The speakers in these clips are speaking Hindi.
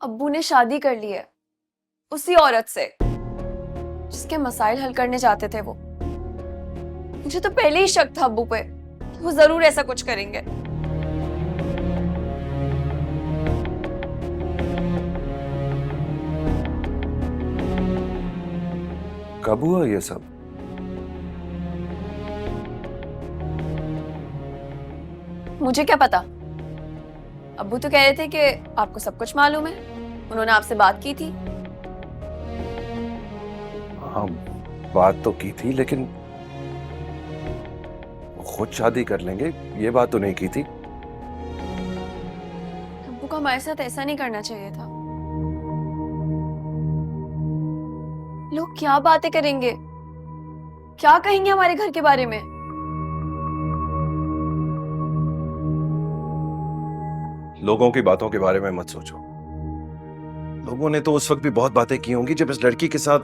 अब्बू ने शादी कर ली है उसी औरत से जिसके मसाइल हल करने जाते थे वो। मुझे तो पहले ही शक था अब्बू पे कि वो जरूर ऐसा कुछ करेंगे। कब हुआ ये सब? मुझे क्या पता। अब्बू तो कह रहे थे कि आपको सब कुछ मालूम है, उन्होंने आपसे बात की थी। हाँ, बात तो की थी, लेकिन वो खुद शादी कर लेंगे ये बात तो नहीं की थी। अब्बू को हमारे साथ ऐसा नहीं करना चाहिए था। लोग क्या बातें करेंगे, क्या कहेंगे हमारे घर के बारे में। लोगों की बातों के बारे में मत सोचो। लोगों ने तो उस वक्त भी बहुत बातें की होंगी जब इस लड़की के साथ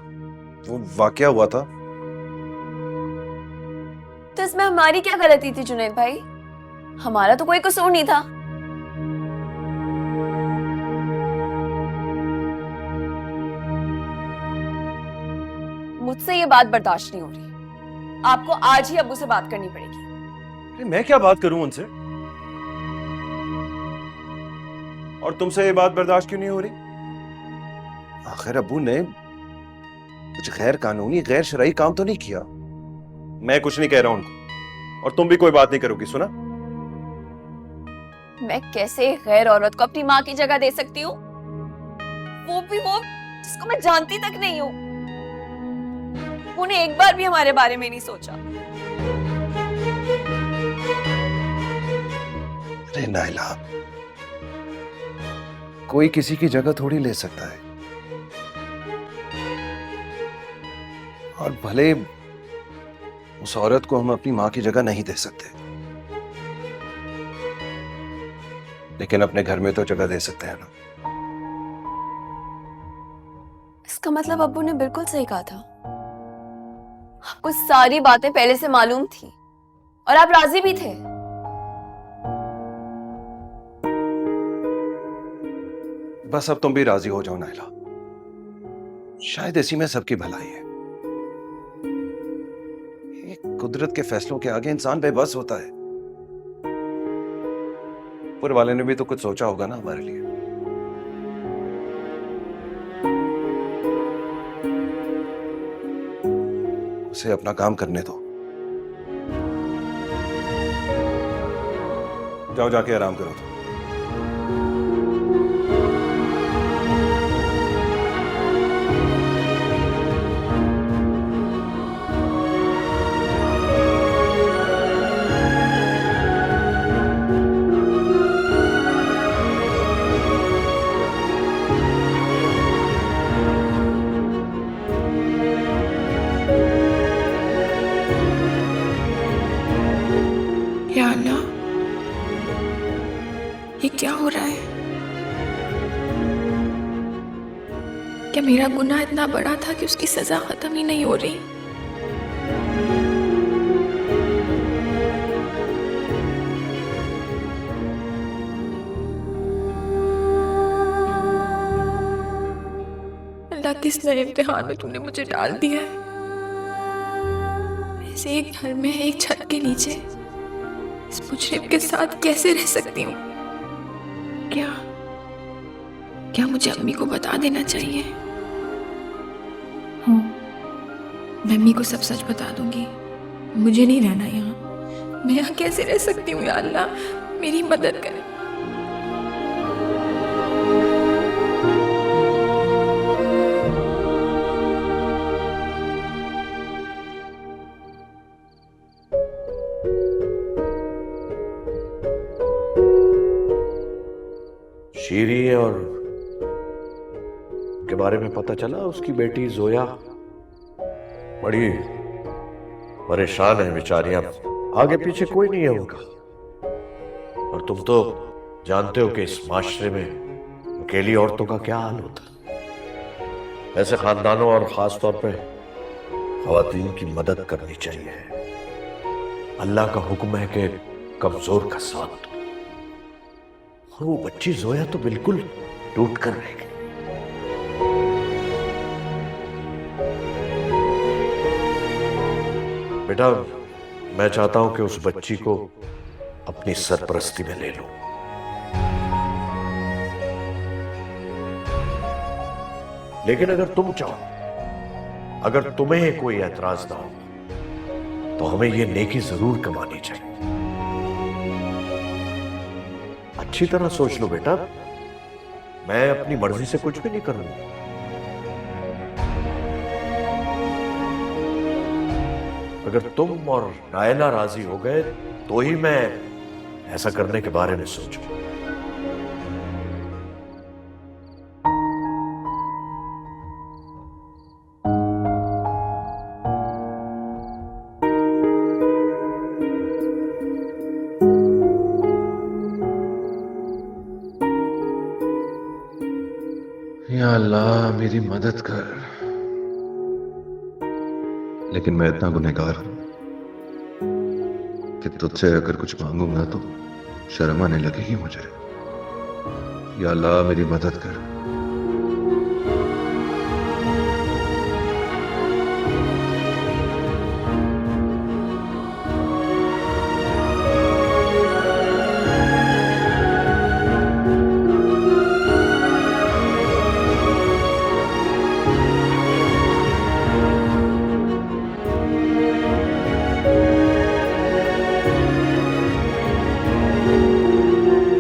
वो वाकया हुआ था। तो इसमें हमारी क्या गलती थी जुनैद भाई? हमारा तो कोई कसूर नहीं था। मुझसे ये बात बर्दाश्त नहीं हो रही। आपको आज ही अब्बू से बात करनी पड़ेगी। अरे मैं क्या बात करूं उनसे? और तुमसे ये बात बर्दाश्त क्यों नहीं हो रही? आखिर अब्बू ने कुछ गैर कानूनी गैर शरई काम तो नहीं किया। मैं कुछ नहीं कह रहा उनको, और तुम भी कोई बात नहीं करोगी, सुना? मैं कैसे गैर औरत को अपनी माँ की जगह दे सकती हूँ, वो भी वो जिसको मैं जानती तक नहीं हूँ। उन्हें एक बार भी हमारे बारे में नहीं सोचा। अरे नाइला, कोई किसी की जगह थोड़ी ले सकता है। और भले उस औरत को हम अपनी मां की जगह नहीं दे सकते, लेकिन अपने घर में तो जगह दे सकते हैं ना। इसका मतलब अब्बू ने बिल्कुल सही कहा था। आपको सारी बातें पहले से मालूम थी और आप राजी भी थे। बस अब तुम भी राजी हो जाओ नाइला। शायद इसी में सबकी भलाई है। एक कुदरत के फैसलों के आगे इंसान बेबस होता है। ऊपर वाले ने भी तो कुछ सोचा होगा ना हमारे लिए। उसे अपना काम करने दो। जाओ जाके आराम करो तुम। या अल्लाह, ये क्या हो रहा है? क्या मेरा गुनाह इतना बड़ा था कि उसकी सजा खत्म ही नहीं हो रही? अल्लाह, किस नए इम्तिहान में तूने मुझे डाल दिया है? ऐसे एक घर में एक छत के नीचे इस मुजरिम के साथ कैसे रह सकती हूँ? क्या क्या मुझे अम्मी को बता देना चाहिए? हाँ, मैं अम्मी को सब सच बता दूंगी। मुझे नहीं रहना यहाँ। मैं यहाँ कैसे रह सकती हूँ? या अल्लाह, मेरी मदद कर। शीरी और के बारे में पता चला? उसकी बेटी जोया बड़ी परेशान है बेचारी। अब आगे पीछे कोई नहीं है उनका। और तुम तो जानते हो कि इस माशरे में अकेली औरतों का क्या हाल होता है। ऐसे खानदानों और खास तौर पे खवातीन की मदद करनी चाहिए। अल्लाह का हुक्म है कि कमजोर का साथ दो। और वो बच्ची जोया तो बिल्कुल टूट कर रह गई। बेटा, मैं चाहता हूं कि उस बच्ची को अपनी सरपरस्ती में ले लूं। लेकिन अगर तुम चाहो, अगर तुम्हें कोई एतराज ना हो, तो हमें यह नेकी जरूर कमानी चाहिए। अच्छी तरह सोच लो बेटा, मैं अपनी मर्जी से कुछ भी नहीं करूंगा। अगर तुम और नायला राजी हो गए तो ही मैं ऐसा करने के बारे में सोचूं। या अल्लाह मेरी मदद कर। लेकिन मैं इतना गुनहगार हूं कि तुझसे अगर कुछ मांगूंगा तो शर्म आने लगेगी मुझे। या अल्लाह मेरी मदद कर।